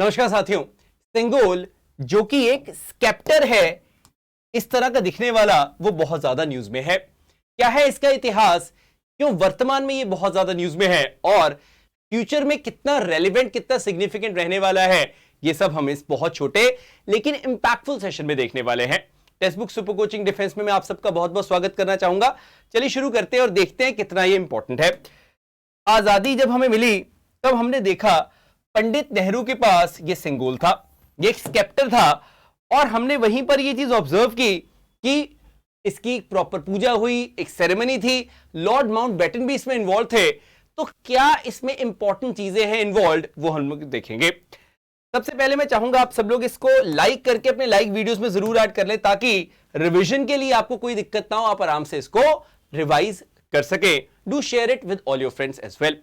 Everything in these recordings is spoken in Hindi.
नमस्कार साथियों। सेंगोल जो कि एक स्केप्टर है, इस तरह का दिखने वाला, वो बहुत ज्यादा न्यूज में है। क्या है इसका इतिहास, क्यों वर्तमान में ये बहुत ज्यादा न्यूज में है और फ्यूचर में कितना रेलेवेंट, कितना सिग्निफिकेंट रहने वाला है, ये सब हम इस बहुत छोटे लेकिन इंपैक्टफुल सेशन में देखने वाले हैं। Text book super coaching defence में मैं आप सबका बहुत बहुत स्वागत करना चाहूंगा। चलिए शुरू करते हैं और देखते हैं कितना ये इंपॉर्टेंट है। आजादी जब हमें मिली तब हमने देखा पंडित नेहरू के पास ये सेंगोल था, ये एक स्केप्टर था और हमने वहीं पर ये चीज ऑब्जर्व की कि इसकी प्रॉपर पूजा हुई, एक सेरेमनी थी, लॉर्ड माउंटबेटन भी इसमें इन्वॉल्व थे। तो क्या इसमें इंपॉर्टेंट चीजें हैं इन्वॉल्व, वो हम लोग देखेंगे। सबसे पहले मैं चाहूंगा आप सब लोग इसको लाइक करके अपने लाइक वीडियोस में जरूर ऐड कर लें, ताकि रिवीजन के लिए आपको कोई दिक्कत ना हो, आप आराम से इसको रिवाइज कर सके। Do share it with all your friends as well.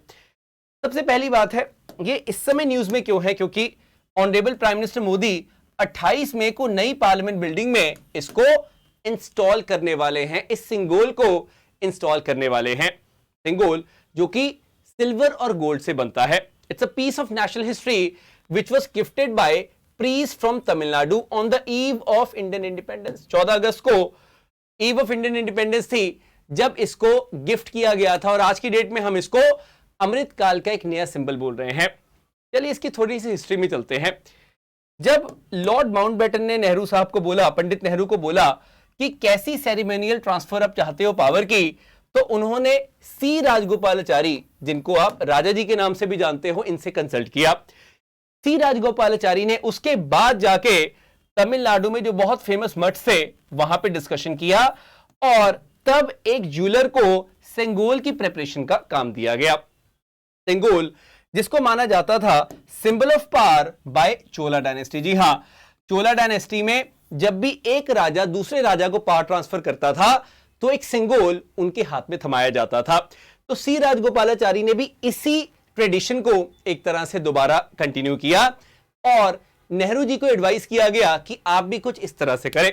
सबसे पहली बात है, ये इस समय न्यूज में क्यों है, क्योंकि ऑनरेबल प्राइम मिनिस्टर मोदी 28 मई को नई पार्लियामेंट बिल्डिंग में इसको इंस्टॉल करने वाले हैं, इस सिंगोल को इंस्टॉल करने वाले हैं। सिंगोल जो कि सिल्वर और गोल्ड से बनता है। It's a piece of national history which was gifted by priest from Tamil Nadu on the eve of Indian independence। 14 अगस्त को eve of Indian independence थी जब इसको गिफ्ट किया गया था और आज की डेट में हम इसको अमृत काल का एक नया सिंबल बोल रहे हैं। चलिए इसकी थोड़ी सी हिस्ट्री में चलते हैं। जब लॉर्ड माउंटबेटन ने नेहरू साहब को बोला, पंडित नेहरू को बोला कि कैसी सेरेमोनियल ट्रांसफर आप चाहते हो पावर की, तो उन्होंने सी राजगोपालाचारी, जिनको आप राजा जी के नाम से भी जानते हो, इनसे कंसल्ट किया। सी राजगोपालाचारी ने उसके बाद जाके तमिलनाडु में जो बहुत फेमस मठ थे वहां पे डिस्कशन किया और तब एक ज्वेलर को सेंगोल की प्रिपरेशन का काम दिया गया। सेंगोल जिसको माना जाता था symbol of power by Chola dynasty. जी हां, चोला डायनेस्टी में जब भी एक राजा दूसरे राजा को पावर ट्रांसफर करता था तो एक सेंगोल उनके हाथ में थमाया जाता था। तो सी राजगोपालाचारी ने भी इसी ट्रेडिशन को एक तरह से दोबारा कंटिन्यू किया और नेहरू जी को एडवाइस किया गया कि आप भी कुछ इस तरह से करें।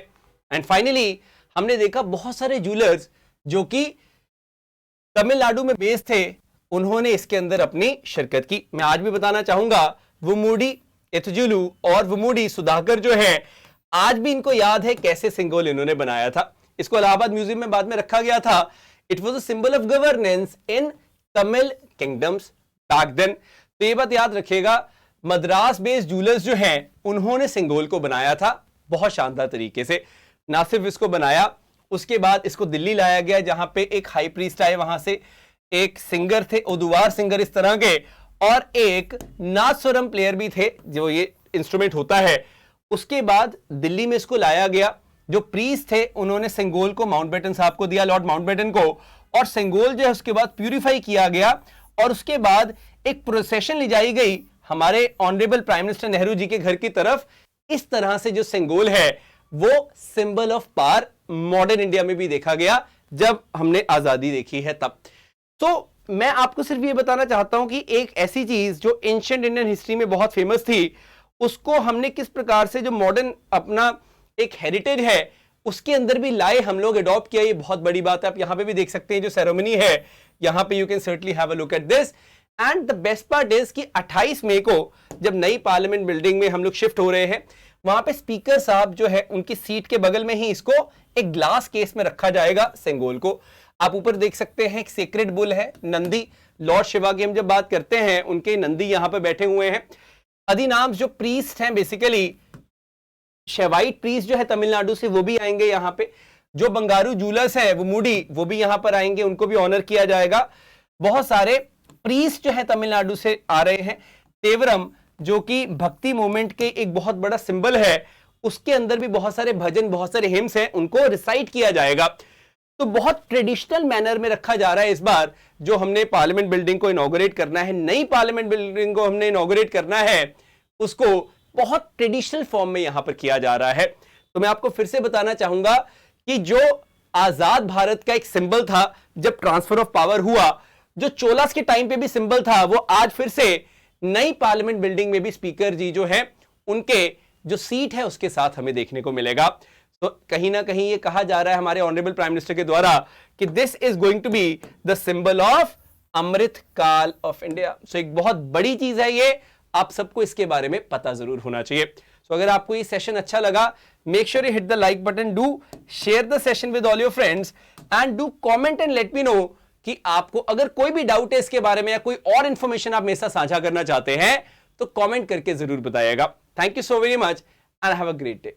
एंड फाइनली हमने देखा बहुत सारे ज्वेलर्स जो कि तमिलनाडु में बेस थे, उन्होंने इसके अंदर अपनी शिरकत की। मैं आज भी बताना चाहूंगा, वुमुडी एथजुलू और वुमुडी सुधाकर जो है, आज भी इनको याद है कैसे सिंगोल इन्होंने बनाया था। इसको इलाहाबाद म्यूजियम में बाद में रखा गया था। It was a symbol of governance in Tamil kingdoms back then. तो ये बात याद रखिएगा, मद्रास बेस्ड ज्वेलर्स जो हैं उन्होंने सिंगोल को बनाया था बहुत शानदार तरीके से। ना सिर्फ इसको बनाया, उसके बाद इसको दिल्ली लाया गया जहां पे एक हाई प्रीस्ट आए, वहां से एक सिंगर थे, ओदुवार सिंगर इस तरह के, और एक नादस्वरम प्लेयर भी थे जो ये इंस्ट्रूमेंट होता है। उसके बाद दिल्ली में इसको लाया गया। जो प्रीस्ट थे उन्होंने सिंगोल को माउंटबेटन साहब को दिया, लॉर्ड माउंटबेटन को, और सिंगोल जो है उसके बाद प्यूरिफाई किया गया और उसके बाद एक प्रोसेशन ले जाई गई हमारे honourable prime minister Nehru ji के घर की तरफ। इस तरह से जो सिंगोल है वो symbol of power modern India में भी देखा गया जब हमने आजादी देखी है तब। तो मैं आपको सिर्फ ये बताना चाहता हूं कि एक ऐसी चीज जो एंशिएंट इंडियन हिस्ट्री में बहुत फेमस थी, उसको हमने किस प्रकार से जो मॉडर्न अपना एक हेरिटेज है उसके अंदर भी लाए, हम लोग अडॉप्ट किया। ये बहुत बड़ी बात है। आप यहां पे भी देख सकते हैं जो सेरेमनी है, यहां पे you can certainly have a look at this. And the best part is कि 28 मई को जब नई पार्लियामेंट बिल्डिंग में हम लोग शिफ्ट हो रहे हैं, वहां पे स्पीकर साहब जो है उनकी सीट के बगल में ही इसको एक ग्लास केस में रखा जाएगा सेंगोल को। आप ऊपर देख सकते हैं एक सेक्रेड बुल है, नंदी, लॉर्ड शिवा की हम जब बात करते हैं उनके नंदी यहां पर बैठे हुए हैं। अधिनाम जो प्रीस्ट हैं, बेसिकली शेवाइट प्रीस्ट जो है तमिलनाडु से, वो भी आएंगे यहाँ पे। जो बंगारू ज्वेलर्स है वो मूडी, वो भी यहां पर आएंगे, उनको भी ऑनर किया जाएगा। बहुत सारे प्रीस्ट जो है तमिलनाडु से आ रहे हैं। तेवरम जो कि भक्ति मूवमेंट के एक बहुत बड़ा सिंबल है, उसके अंदर भी बहुत सारे भजन, बहुत सारे हिम्स हैं, उनको रिसाइट किया जाएगा। तो बहुत ट्रेडिशनल मैनर में रखा जा रहा है इस बार जो हमने पार्लियामेंट बिल्डिंग को इनॉग्रेट करना है, नई पार्लियामेंट बिल्डिंग को हमने इनॉग्रेट करना है, उसको बहुत ट्रेडिशनल फॉर्म में यहां पर किया जा रहा है। तो मैं आपको फिर से बताना चाहूंगा कि जो आजाद भारत का एक सिंबल था जब ट्रांसफर ऑफ पावर हुआ, जो चोलास के टाइम पे भी सिंबल था, वो आज फिर से नई पार्लियामेंट बिल्डिंग में भी स्पीकर जी जो है उनके जो सीट है उसके साथ हमें देखने को मिलेगा। तो कहीं ना कहीं ये कहा जा रहा है हमारे ऑनरेबल प्राइम मिनिस्टर के द्वारा कि this is going to be the symbol of Amrit Kaal of India. सो एक बहुत बड़ी चीज है ये आप सबको इसके बारे में पता जरूर होना चाहिए। सो अगर आपको ये सेशन अच्छा लगा, make sure you hit the like button, do share the session with all your friends and do comment and let me know कि आपको अगर कोई भी डाउट है इसके बारे में या कोई और इंफॉर्मेशन आप मेरे साथ साझा करना चाहते हैं तो कमेंट करके जरूर बताइएगा। Thank you so very much and have a great day.